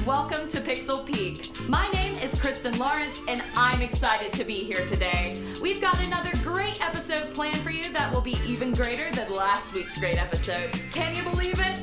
and welcome to Pixel Peak. My name is Kristen Lawrence, and I'm excited to be here today. We've got another great episode planned for you that will be even greater than last week's great episode. Can you believe it?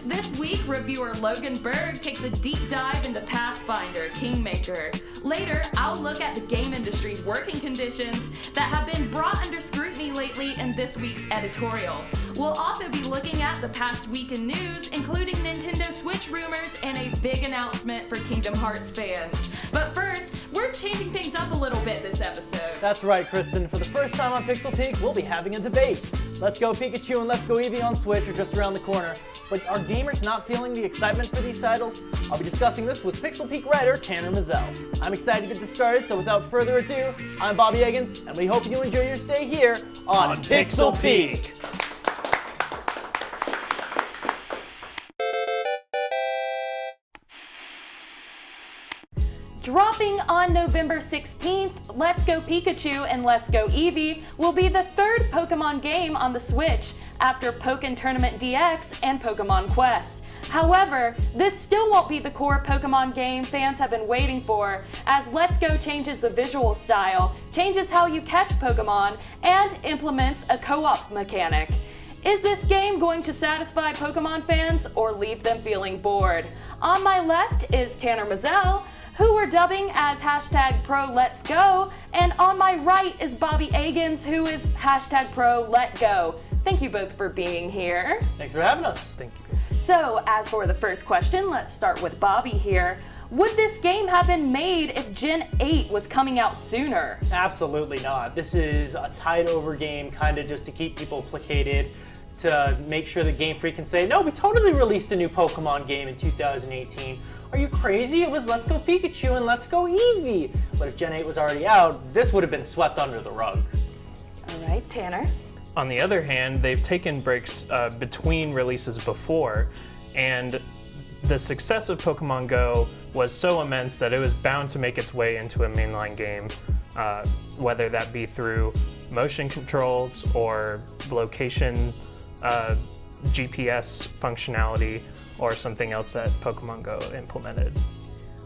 This week, reviewer Logan Berg takes a deep dive into Pathfinder, Kingmaker. Later, I'll look at the game industry's working conditions that have been brought under scrutiny lately in this week's editorial. We'll also be looking at the past week in news, including Nintendo Switch rumors and a big announcement for Kingdom Hearts fans. But first, we're changing things up a little bit this episode. That's right, Kristen. For the first time on Pixel Peak, we'll be having a debate. Let's Go Pikachu and Let's Go Eevee on Switch are just around the corner. But are gamers not feeling the excitement for these titles? I'll be discussing this with Pixel Peak writer Tanner Mazzell. I'm excited to get this started, so without further ado, I'm Bobby Eggins, and we hope you enjoy your stay here on Pixel Peak. Dropping on November 16th, Let's Go Pikachu and Let's Go Eevee will be the third Pokemon game on the Switch after Pokken Tournament DX and Pokemon Quest. However, this still won't be the core Pokemon game fans have been waiting for, as Let's Go changes the visual style, changes how you catch Pokemon, and implements a co-op mechanic. Is this game going to satisfy Pokemon fans or leave them feeling bored? On my left is Tanner Mazzell, who we're dubbing as #ProLet'sGo, and on my right is Bobby Eggins, who is #ProLetGo. Thank you both for being here. Thanks for having us. Thank you. So, as for the first question, let's start with Bobby here. Would this game have been made if Gen 8 was coming out sooner? Absolutely not. This is a tied-over game, kind of just to keep people placated, to make sure that Game Freak can say, no, we totally released a new Pokemon game in 2018. Are you crazy? It was Let's Go Pikachu and Let's Go Eevee. But if Gen 8 was already out, this would have been swept under the rug. All right, Tanner. On the other hand, they've taken breaks between releases before, and the success of Pokemon Go was so immense that it was bound to make its way into a mainline game, whether that be through motion controls or location GPS functionality or something else that Pokemon Go implemented.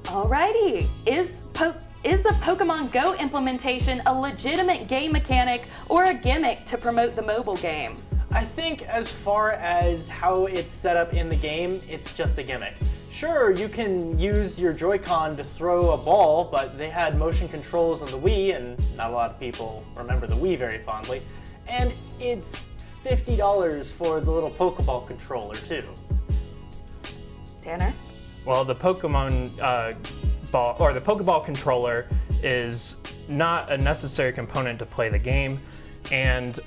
Alrighty, is the Pokemon Go implementation a legitimate game mechanic or a gimmick to promote the mobile game? I think as far as how it's set up in the game, it's just a gimmick. Sure, you can use your Joy-Con to throw a ball, but they had motion controls on the Wii, and not a lot of people remember the Wii very fondly. And it's $50 for the little Pokeball controller, too. Tanner? Well, the Pokemon ball or the Pokeball controller is not a necessary component to play the game, and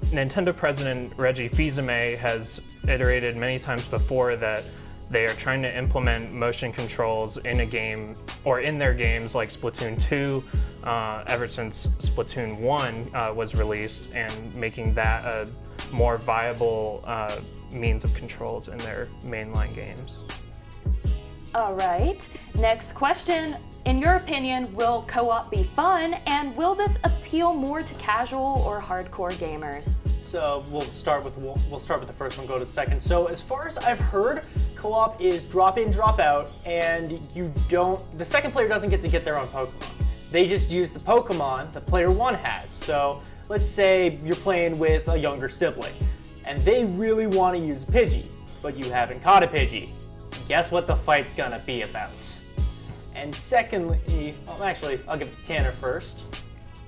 Nintendo President Reggie Fils-Aimé has iterated many times before that they are trying to implement motion controls in a game or in their games like Splatoon 2 ever since Splatoon 1 was released, and making that a more viable means of controls in their mainline games. All right, next question. In your opinion, will co-op be fun, and will this appeal more to casual or hardcore gamers? So we'll start with the first one, go to the second. So as far as I've heard, co-op is drop in, drop out, and the second player doesn't get to get their own Pokemon. They just use the Pokemon that player one has. So let's say you're playing with a younger sibling, and they really want to use a Pidgey, but you haven't caught a Pidgey. Guess what the fight's gonna be about? And secondly, well, actually, I'll give it to Tanner first.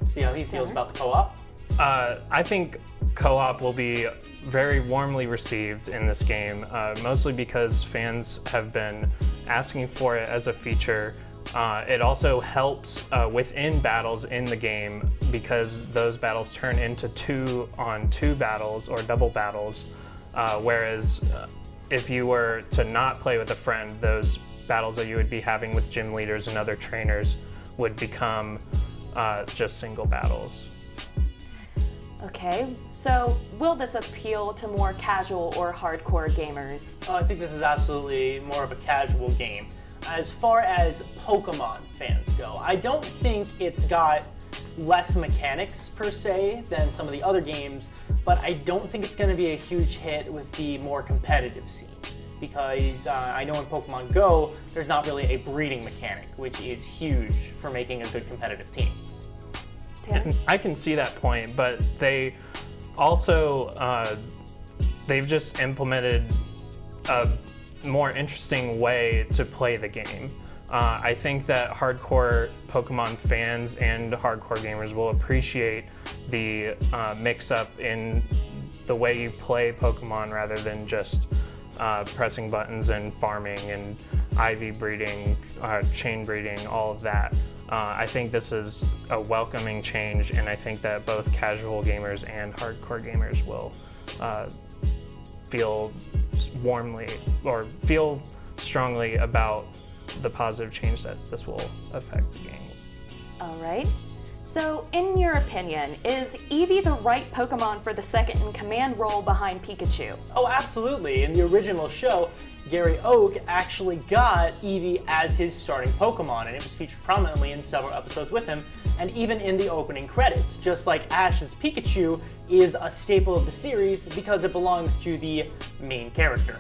See how he feels about the co-op. I think co-op will be very warmly received in this game, mostly because fans have been asking for it as a feature. It also helps within battles in the game, because those battles turn into 2-on-2 battles or double battles, whereas if you were to not play with a friend, those battles that you would be having with gym leaders and other trainers would become just single battles. Okay, so will this appeal to more casual or hardcore gamers? I think this is absolutely more of a casual game. As far as Pokemon fans go, I don't think it's got less mechanics per se than some of the other games, but I don't think it's going to be a huge hit with the more competitive scene. because I know in Pokemon Go, there's not really a breeding mechanic, which is huge for making a good competitive team. I can see that point, but they also, they've just implemented a more interesting way to play the game. I think that hardcore Pokemon fans and hardcore gamers will appreciate the mix-up in the way you play Pokemon rather than just pressing buttons and farming and IV breeding, chain breeding, all of that. I think this is a welcoming change, and I think that both casual gamers and hardcore gamers will feel warmly or feel strongly about the positive change that this will affect the game. All right. So, in your opinion, is Eevee the right Pokemon for the second in command role behind Pikachu? Oh, absolutely. In the original show, Gary Oak actually got Eevee as his starting Pokemon, and it was featured prominently in several episodes with him, and even in the opening credits. Just like Ash's Pikachu is a staple of the series because it belongs to the main character.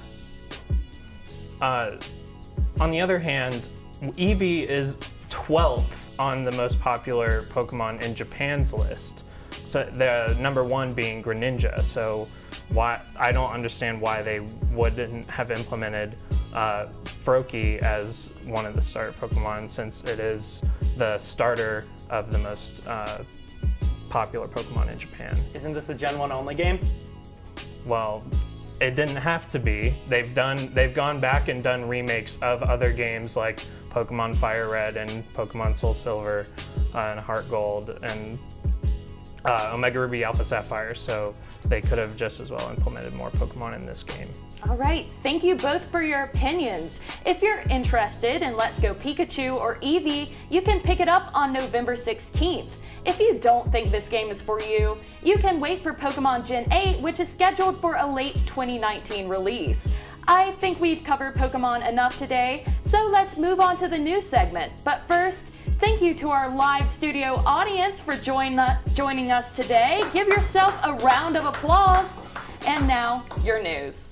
On the other hand, Eevee is 12th on the most popular Pokemon in Japan's list. So the number one being Greninja. So I don't understand why they wouldn't have implemented Froakie as one of the starter Pokemon, since it is the starter of the most popular Pokemon in Japan. Isn't this a Gen 1 only game? Well, it didn't have to be. They've gone back and done remakes of other games like Pokemon Fire Red and Pokemon Soul Silver and Heart Gold and Omega Ruby Alpha Sapphire, so they could have just as well implemented more Pokemon in this game. All right, thank you both for your opinions. If you're interested in Let's Go Pikachu or Eevee, you can pick it up on November 16th. If you don't think this game is for you, you can wait for Pokemon Gen 8, which is scheduled for a late 2019 release. I think we've covered Pokemon enough today, so let's move on to the news segment. But first, thank you to our live studio audience for joining us today. Give yourself a round of applause. And now, your news.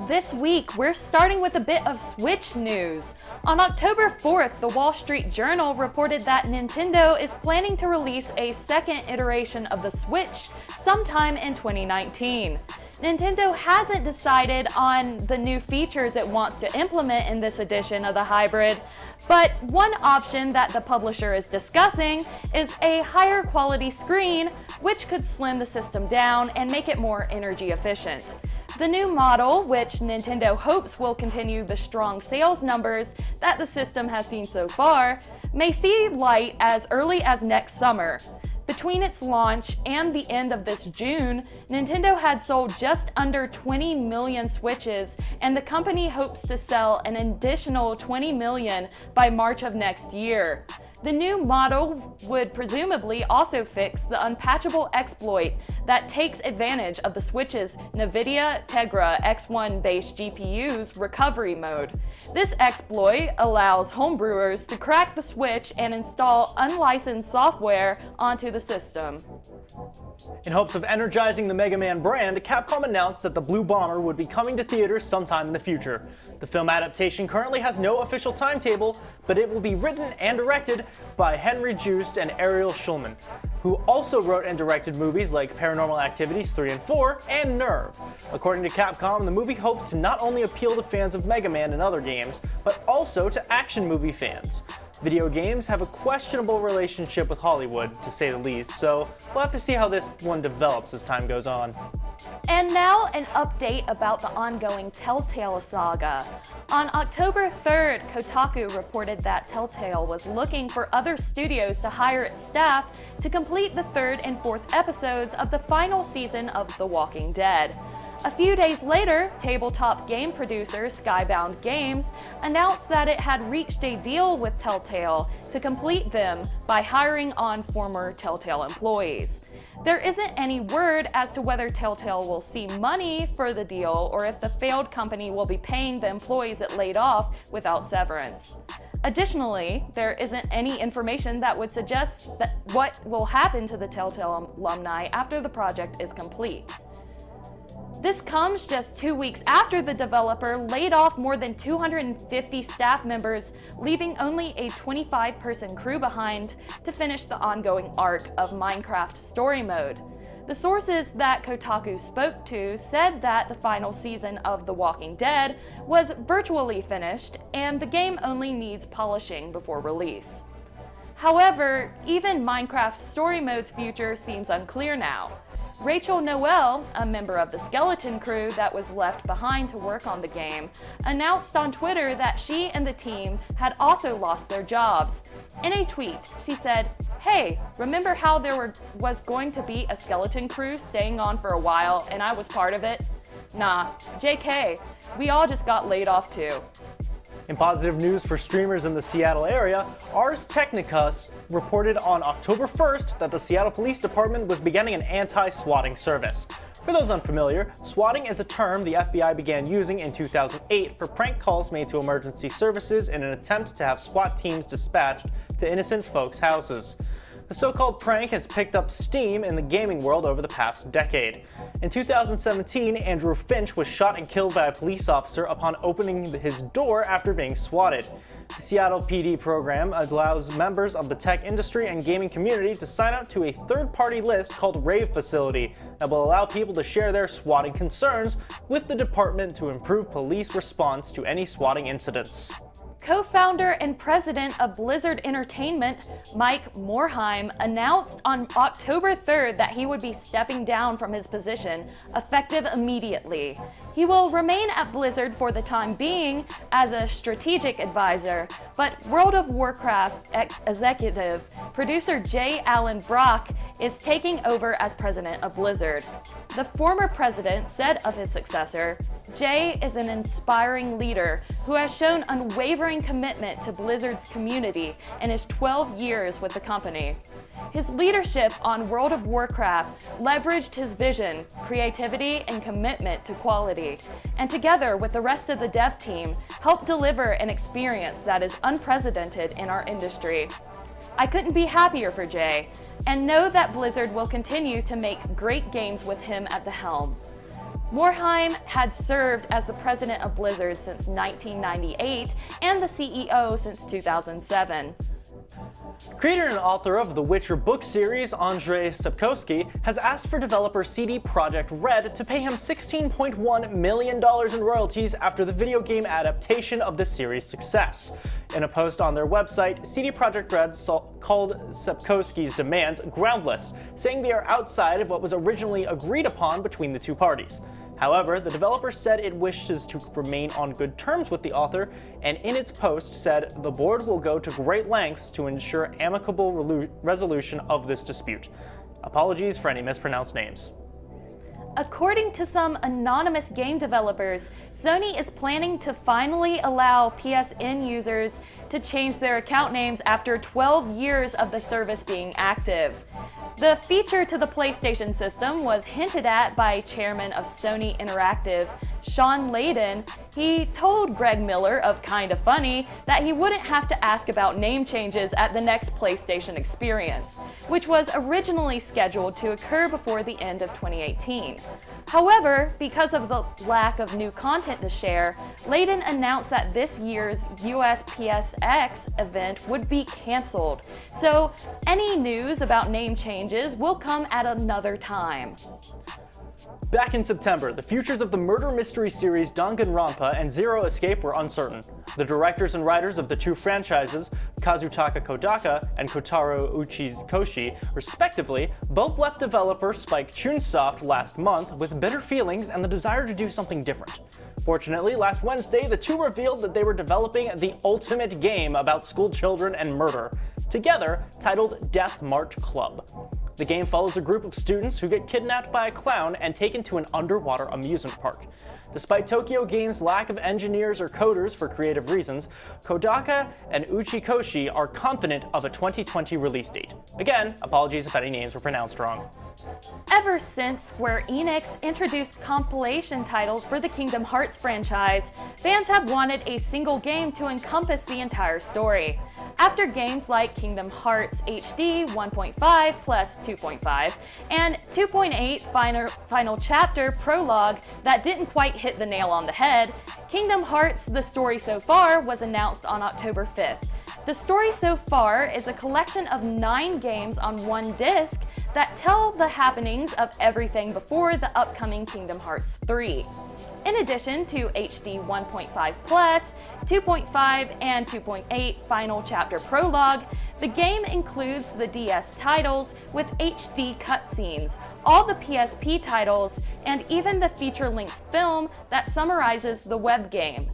This week, we're starting with a bit of Switch news. On October 4th, the Wall Street Journal reported that Nintendo is planning to release a second iteration of the Switch sometime in 2019. Nintendo hasn't decided on the new features it wants to implement in this edition of the hybrid, but one option that the publisher is discussing is a higher quality screen, which could slim the system down and make it more energy efficient. The new model, which Nintendo hopes will continue the strong sales numbers that the system has seen so far, may see light as early as next summer. Between its launch and the end of this June, Nintendo had sold just under 20 million Switches, and the company hopes to sell an additional 20 million by March of next year. The new model would presumably also fix the unpatchable exploit that takes advantage of the Switch's NVIDIA Tegra X1-based GPU's recovery mode. This exploit allows homebrewers to crack the Switch and install unlicensed software onto the system. In hopes of energizing the Mega Man brand, Capcom announced that the Blue Bomber would be coming to theaters sometime in the future. The film adaptation currently has no official timetable, but it will be written and directed by Henry Joost and Ariel Schulman, who also wrote and directed movies like Paranormal Activities 3 and 4 and Nerve. According to Capcom, the movie hopes to not only appeal to fans of Mega Man and other games, but also to action movie fans. Video games have a questionable relationship with Hollywood, to say the least, so we'll have to see how this one develops as time goes on. And now an update about the ongoing Telltale saga. On October 3rd, Kotaku reported that Telltale was looking for other studios to hire its staff to complete the third and fourth episodes of the final season of The Walking Dead. A few days later, tabletop game producer Skybound Games announced that it had reached a deal with Telltale to complete them by hiring on former Telltale employees. There isn't any word as to whether Telltale will see money for the deal or if the failed company will be paying the employees it laid off without severance. Additionally, there isn't any information that would suggest that what will happen to the Telltale alumni after the project is complete. This comes just 2 weeks after the developer laid off more than 250 staff members, leaving only a 25-person crew behind to finish the ongoing arc of Minecraft Story Mode. The sources that Kotaku spoke to said that the final season of The Walking Dead was virtually finished and the game only needs polishing before release. However, even Minecraft Story Mode's future seems unclear now. Rachel Noel, a member of the skeleton crew that was left behind to work on the game, announced on Twitter that she and the team had also lost their jobs. In a tweet, she said, "Hey, remember how there was going to be a skeleton crew staying on for a while and I was part of it? Nah, JK, we all just got laid off too." In positive news for streamers in the Seattle area, Ars Technica reported on October 1st that the Seattle Police Department was beginning an anti-swatting service. For those unfamiliar, swatting is a term the FBI began using in 2008 for prank calls made to emergency services in an attempt to have SWAT teams dispatched to innocent folks' houses. The so-called prank has picked up steam in the gaming world over the past decade. In 2017, Andrew Finch was shot and killed by a police officer upon opening his door after being swatted. The Seattle PD program allows members of the tech industry and gaming community to sign up to a third-party list called Rave Facility that will allow people to share their swatting concerns with the department to improve police response to any swatting incidents. Co-founder and president of Blizzard Entertainment, Mike Morhaime, announced on October 3rd that he would be stepping down from his position, effective immediately. He will remain at Blizzard for the time being as a strategic advisor, but World of Warcraft executive producer J. Allen Brock is taking over as president of Blizzard. The former president said of his successor, "Jay is an inspiring leader who has shown unwavering commitment to Blizzard's community in his 12 years with the company. His leadership on World of Warcraft leveraged his vision, creativity, and commitment to quality, and together with the rest of the dev team, helped deliver an experience that is unprecedented in our industry. I couldn't be happier for Jay, and know that Blizzard will continue to make great games with him at the helm." Morhaime had served as the president of Blizzard since 1998 and the CEO since 2007. Creator and author of the Witcher book series, Andrzej Sapkowski, has asked for developer CD Projekt Red to pay him $16.1 million in royalties after the video game adaptation of the series' success. In a post on their website, CD Projekt Red called Sapkowski's demands groundless, saying they are outside of what was originally agreed upon between the two parties. However, the developer said it wishes to remain on good terms with the author, and in its post said the board will go to great lengths to ensure amicable resolution of this dispute. Apologies for any mispronounced names. According to some anonymous game developers, Sony is planning to finally allow PSN users to change their account names after 12 years of the service being active. The feature to the PlayStation system was hinted at by chairman of Sony Interactive, Sean Layden. He told Greg Miller of Kinda Funny that he wouldn't have to ask about name changes at the next PlayStation experience, which was originally scheduled to occur before the end of 2018. However, because of the lack of new content to share, Layden announced that this year's US PSX event would be canceled, so any news about name changes will come at another time. Back in September, the futures of the murder mystery series Danganronpa and Zero Escape were uncertain. The directors and writers of the two franchises, Kazutaka Kodaka and Kotaro Uchikoshi, respectively, both left developer Spike Chunsoft last month with bitter feelings and the desire to do something different. Fortunately, last Wednesday, the two revealed that they were developing the ultimate game about school children and murder, together titled Death March Club. The game follows a group of students who get kidnapped by a clown and taken to an underwater amusement park. Despite Tokyo Games' lack of engineers or coders for creative reasons, Kodaka and Uchikoshi are confident of a 2020 release date. Again, apologies if any names were pronounced wrong. Ever since Square Enix introduced compilation titles for the Kingdom Hearts franchise, fans have wanted a single game to encompass the entire story. After games like Kingdom Hearts HD 1.5 plus 2.5, and 2.8 Final Chapter Prologue that didn't quite hit the nail on the head. Kingdom Hearts The Story So Far was announced on October 5th. The Story So Far is a collection of 9 games on one disc that tell the happenings of everything before the upcoming Kingdom Hearts 3. In addition to HD 1.5 Plus, 2.5, and 2.8 Final Chapter Prologue, the game includes the DS titles with HD cutscenes, all the PSP titles, and even the feature-length film that summarizes the web game,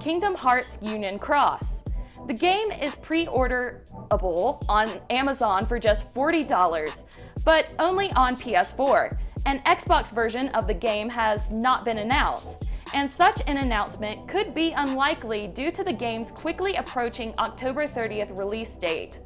Kingdom Hearts Union Cross. The game is pre-orderable on Amazon for just $40, but only on PS4. An Xbox version of the game has not been announced, and such an announcement could be unlikely due to the game's quickly approaching October 30th release date.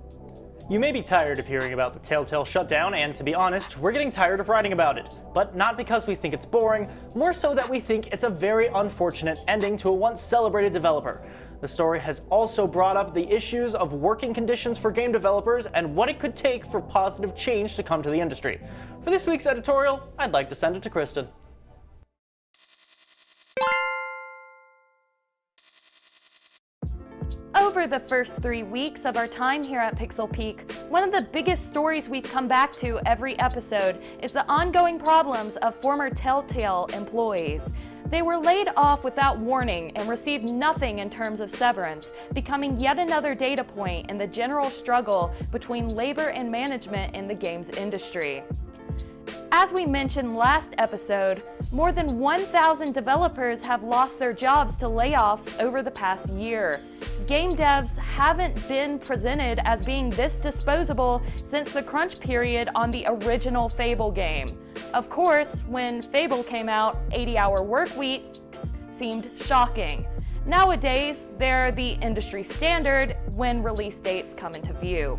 You may be tired of hearing about the Telltale shutdown, and to be honest, we're getting tired of writing about it. But not because we think it's boring, more so that we think it's a very unfortunate ending to a once celebrated developer. The story has also brought up the issues of working conditions for game developers and what it could take for positive change to come to the industry. For this week's editorial, I'd like to send it to Kristen. Over the first 3 weeks of our time here at Pixel Peak, one of the biggest stories we've come back to every episode is the ongoing problems of former Telltale employees. They were laid off without warning and received nothing in terms of severance, becoming yet another data point in the general struggle between labor and management in the games industry. As we mentioned last episode, more than 1,000 developers have lost their jobs to layoffs over the past year. Game devs haven't been presented as being this disposable since the crunch period on the original Fable game. Of course, when Fable came out, 80-hour work weeks seemed shocking. Nowadays, they're the industry standard when release dates come into view.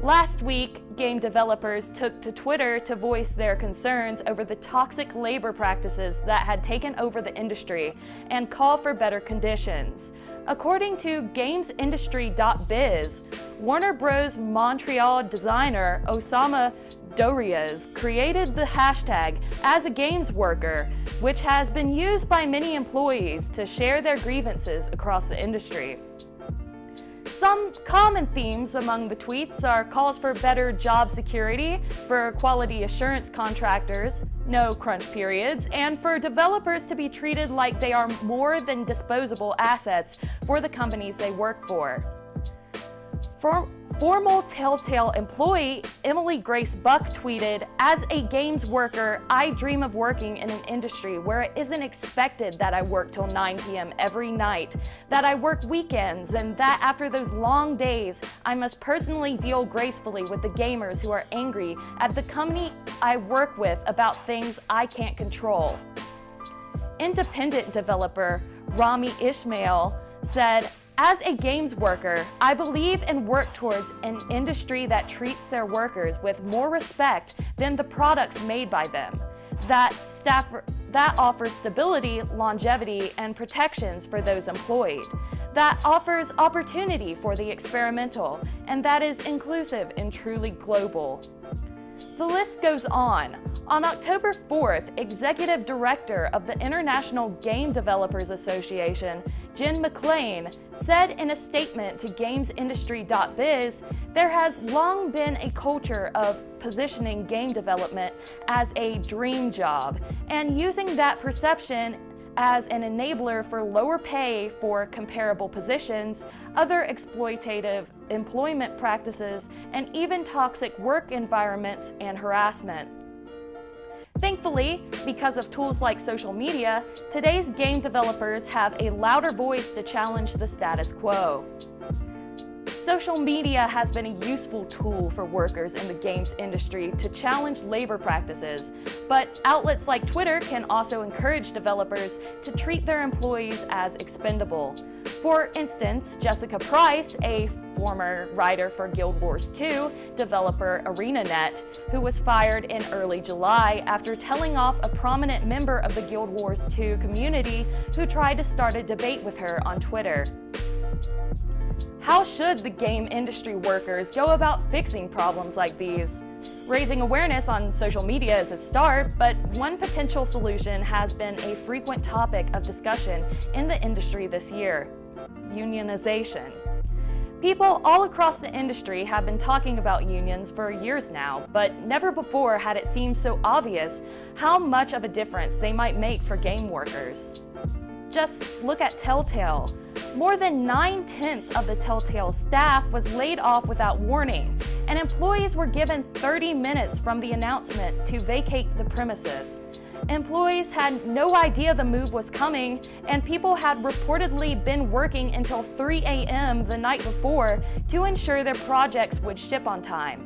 Last week, game developers took to Twitter to voice their concerns over the toxic labor practices that had taken over the industry and call for better conditions. According to GamesIndustry.biz, Warner Bros. Montreal designer Osama Dorias created the hashtag as a games worker, which has been used by many employees to share their grievances across the industry. Some common themes among the tweets are calls for better job security, for quality assurance contractors, no crunch periods, and for developers to be treated like they are more than disposable assets for the companies they work for. Former Telltale employee Emily Grace Buck tweeted, "As a games worker, I dream of working in an industry where it isn't expected that I work till 9 p.m. every night, that I work weekends, and that after those long days, I must personally deal gracefully with the gamers who are angry at the company I work with about things I can't control." Independent developer Rami Ishmael said, "As a games worker, I believe and work towards an industry that treats their workers with more respect than the products made by them, that offers stability, longevity, and protections for those employed, that offers opportunity for the experimental, and that is inclusive and truly global." The list goes on. On October 4th, Executive Director of the International Game Developers Association, Jen McLean, said in a statement to GamesIndustry.biz, "There has long been a culture of positioning game development as a dream job and using that perception as an enabler for lower pay for comparable positions, other exploitative employment practices, and even toxic work environments and harassment." Thankfully, because of tools like social media, today's game developers have a louder voice to challenge the status quo. Social media has been a useful tool for workers in the games industry to challenge labor practices, but outlets like Twitter can also encourage developers to treat their employees as expendable. For instance, Jessica Price, a former writer for Guild Wars 2 developer ArenaNet, who was fired in early July after telling off a prominent member of the Guild Wars 2 community who tried to start a debate with her on Twitter. How should the game industry workers go about fixing problems like these? Raising awareness on social media is a start, but one potential solution has been a frequent topic of discussion in the industry this year: unionization. People all across the industry have been talking about unions for years now, but never before had it seemed so obvious how much of a difference they might make for game workers. Just look at Telltale. More than 9/10 of the Telltale staff was laid off without warning, and employees were given 30 minutes from the announcement to vacate the premises. Employees had no idea the move was coming, and people had reportedly been working until 3 a.m. the night before to ensure their projects would ship on time.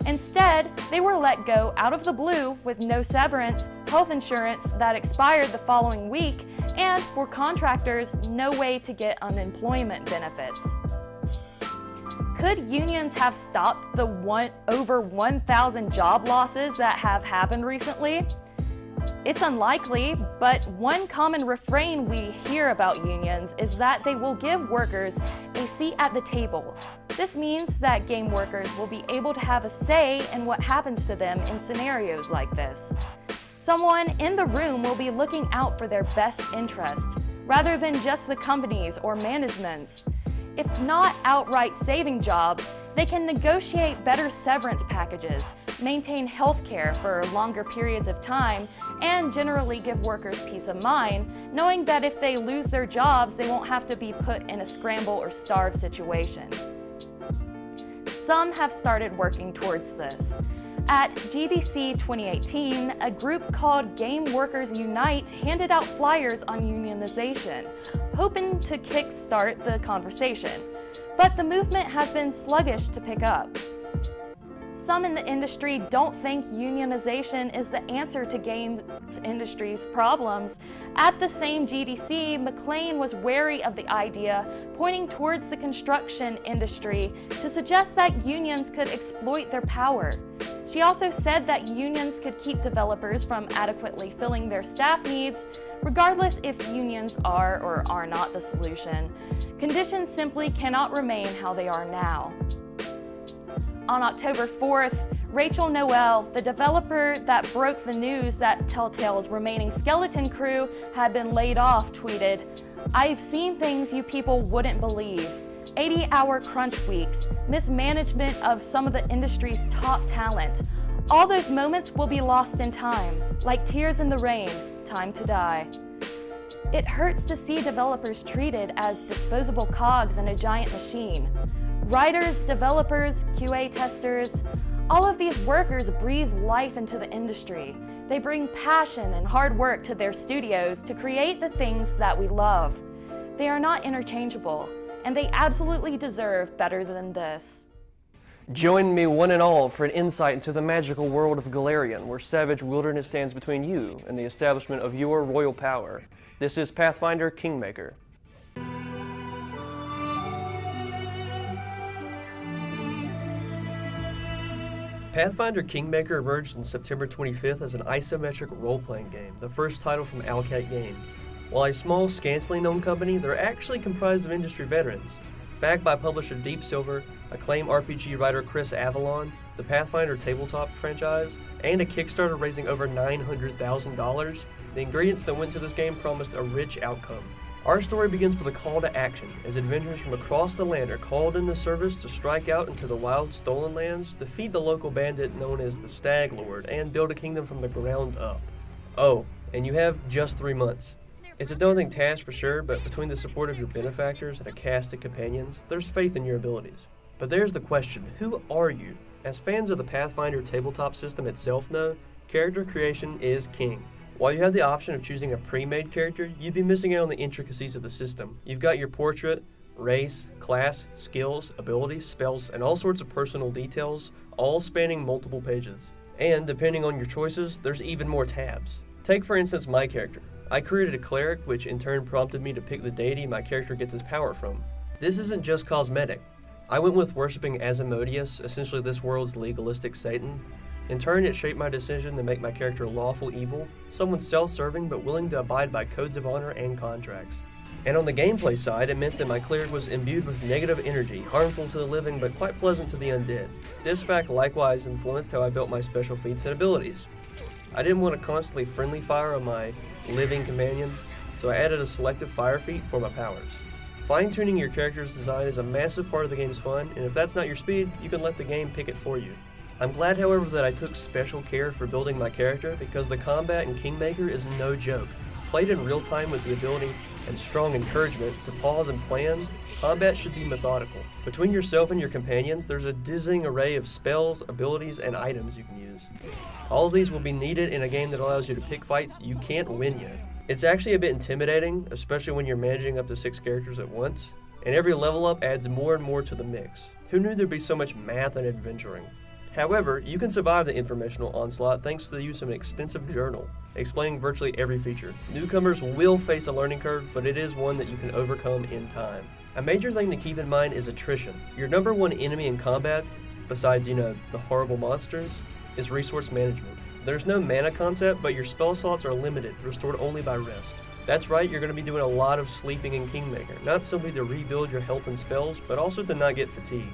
Instead, they were let go out of the blue with no severance, health insurance that expired the following week, and for contractors, no way to get unemployment benefits. Could unions have stopped the over 1,000 job losses that have happened recently? It's unlikely, but one common refrain we hear about unions is that they will give workers a seat at the table. This means that game workers will be able to have a say in what happens to them in scenarios like this. Someone in the room will be looking out for their best interest, rather than just the company's or management's. If not outright saving jobs, they can negotiate better severance packages, maintain health care for longer periods of time, and generally give workers peace of mind, knowing that if they lose their jobs, they won't have to be put in a scramble or starve situation. Some have started working towards this. At GDC 2018, a group called Game Workers Unite handed out flyers on unionization, hoping to kickstart the conversation. But the movement has been sluggish to pick up. Some in the industry don't think unionization is the answer to games industry's problems. At the same GDC, McLean was wary of the idea, pointing towards the construction industry to suggest that unions could exploit their power. She also said that unions could keep developers from adequately filling their staff needs, regardless if unions are or are not the solution. Conditions simply cannot remain how they are now. On October 4th, Rachel Noel, the developer that broke the news that Telltale's remaining skeleton crew had been laid off, tweeted, "I've seen things you people wouldn't believe. 80-hour crunch weeks, mismanagement of some of the industry's top talent. All those moments will be lost in time, like tears in the rain, time to die." It hurts to see developers treated as disposable cogs in a giant machine. Writers, developers, QA testers, all of these workers breathe life into the industry. They bring passion and hard work to their studios to create the things that we love. They are not interchangeable, and they absolutely deserve better than this. Join me one and all for an insight into the magical world of Galarian, where savage wilderness stands between you and the establishment of your royal power. This is Pathfinder Kingmaker. Pathfinder Kingmaker emerged on September 25th as an isometric role-playing game, the first title from Owlcat Games. While a small, scantily known company, they're actually comprised of industry veterans. Backed by publisher Deep Silver, acclaimed RPG writer Chris Avalon, the Pathfinder tabletop franchise, and a Kickstarter raising over $900,000, the ingredients that went to this game promised a rich outcome. Our story begins with a call to action, as adventurers from across the land are called into service to strike out into the wild stolen lands, defeat the local bandit known as the Stag Lord, and build a kingdom from the ground up. Oh, and you have just 3 months. It's a daunting task for sure, but between the support of your benefactors and a cast of companions, there's faith in your abilities. But there's the question, who are you? As fans of the Pathfinder tabletop system itself know, character creation is king. While you have the option of choosing a pre-made character, you'd be missing out on the intricacies of the system. You've got your portrait, race, class, skills, abilities, spells, and all sorts of personal details, all spanning multiple pages. And depending on your choices, there's even more tabs. Take for instance my character. I created a cleric, which in turn prompted me to pick the deity my character gets his power from. This isn't just cosmetic. I went with worshipping Asmodeus, essentially this world's legalistic Satan. In turn, it shaped my decision to make my character lawful evil, someone self-serving but willing to abide by codes of honor and contracts. And on the gameplay side, it meant that my cleric was imbued with negative energy, harmful to the living but quite pleasant to the undead. This fact likewise influenced how I built my special feats and abilities. I didn't want to constantly friendly fire on my living companions, so I added a selective fire feat for my powers. Fine-tuning your character's design is a massive part of the game's fun, and if that's not your speed, you can let the game pick it for you. I'm glad, however, that I took special care for building my character because the combat in Kingmaker is no joke. Played in real time with the ability and strong encouragement to pause and plan, combat should be methodical. Between yourself and your companions, there's a dizzying array of spells, abilities, and items you can use. All of these will be needed in a game that allows you to pick fights you can't win yet. It's actually a bit intimidating, especially when you're managing up to 6 characters at once, and every level up adds more and more to the mix. Who knew there'd be so much math and adventuring? However, you can survive the informational onslaught thanks to the use of an extensive journal, explaining virtually every feature. Newcomers will face a learning curve, but it is one that you can overcome in time. A major thing to keep in mind is attrition. Your number one enemy in combat, besides, the horrible monsters, is resource management. There's no mana concept, but your spell slots are limited, restored only by rest. That's right, you're going to be doing a lot of sleeping in Kingmaker, not simply to rebuild your health and spells, but also to not get fatigued.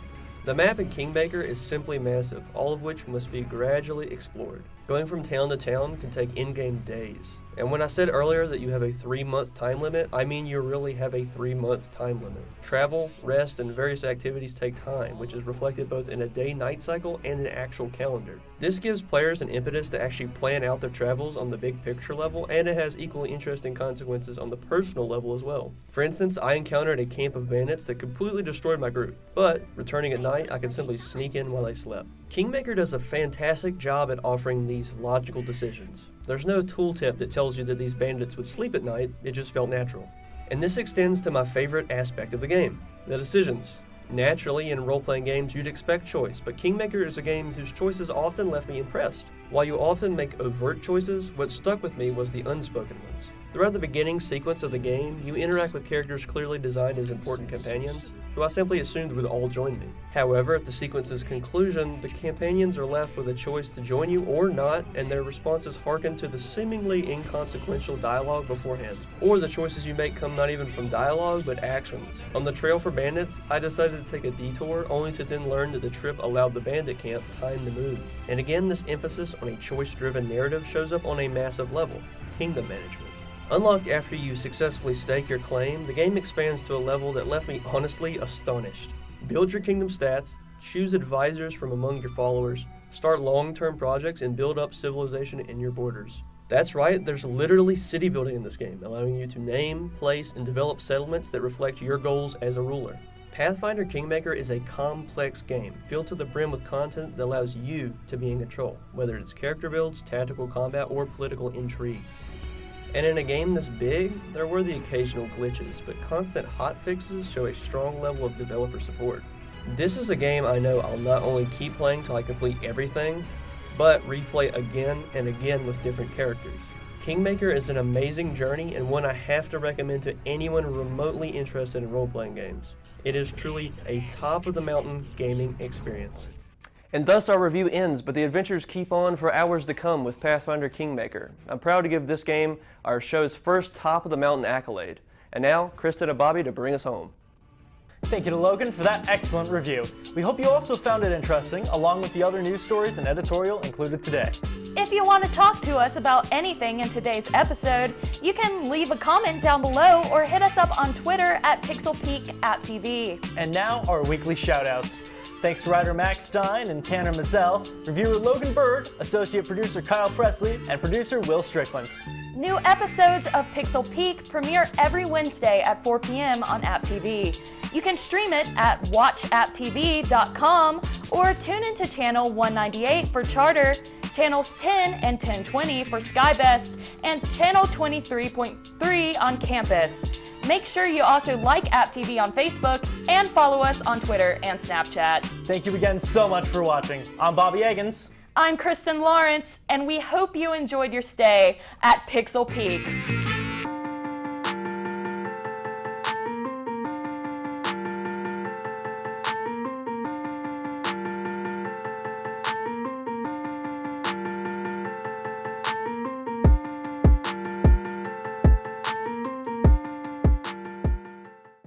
The map in Kingmaker is simply massive, all of which must be gradually explored. Going from town to town can take in-game days. And when I said earlier that you have a 3-month time limit, I mean you really have a 3-month time limit. Travel, rest, and various activities take time, which is reflected both in a day-night cycle and an actual calendar. This gives players an impetus to actually plan out their travels on the big picture level, and it has equally interesting consequences on the personal level as well. For instance, I encountered a camp of bandits that completely destroyed my group, but returning at night, I could simply sneak in while they slept. Kingmaker does a fantastic job at offering these logical decisions. There's no tooltip that tells you that these bandits would sleep at night, it just felt natural. And this extends to my favorite aspect of the game, the decisions. Naturally, in role-playing games, you'd expect choice, but Kingmaker is a game whose choices often left me impressed. While you often make overt choices, what stuck with me was the unspoken ones. Throughout the beginning sequence of the game, you interact with characters clearly designed as important companions, who I simply assumed would all join me. However, at the sequence's conclusion, the companions are left with a choice to join you or not, and their responses hearken to the seemingly inconsequential dialogue beforehand. Or the choices you make come not even from dialogue, but actions. On the trail for bandits, I decided to take a detour, only to then learn that the trip allowed the bandit camp time to move. And again, this emphasis on a choice-driven narrative shows up on a massive level: kingdom management. Unlocked after you successfully stake your claim, the game expands to a level that left me honestly astonished. Build your kingdom stats, choose advisors from among your followers, start long-term projects, and build up civilization in your borders. That's right, there's literally city building in this game, allowing you to name, place, and develop settlements that reflect your goals as a ruler. Pathfinder Kingmaker is a complex game, filled to the brim with content that allows you to be in control, whether it's character builds, tactical combat, or political intrigues. And in a game this big, there were the occasional glitches, but constant hotfixes show a strong level of developer support. This is a game I know I'll not only keep playing till I complete everything, but replay again and again with different characters. Kingmaker is an amazing journey and one I have to recommend to anyone remotely interested in role-playing games. It is truly a top-of-the-mountain gaming experience. And thus our review ends, but the adventures keep on for hours to come with Pathfinder Kingmaker. I'm proud to give this game our show's first top-of-the-mountain accolade. And now, Kristen and Bobby to bring us home. Thank you to Logan for that excellent review. We hope you also found it interesting, along with the other news stories and editorial included today. If you want to talk to us about anything in today's episode, you can leave a comment down below or hit us up on Twitter at PixelPeakAppTV. And now, our weekly shoutouts. Thanks to writer Max Stein and Tanner Mazzell, reviewer Logan Bird, associate producer Kyle Presley, and producer Will Strickland. New episodes of Pixel Peak premiere every Wednesday at 4 p.m. on App TV. You can stream it at watchapptv.com or tune into channel 198 for Charter, channels 10 and 1020 for Sky Best, and channel 23.3 on Campus. Make sure you also like App TV on Facebook and follow us on Twitter and Snapchat. Thank you again so much for watching. I'm Bobby Eggins. I'm Kristen Lawrence, and we hope you enjoyed your stay at Pixel Peak.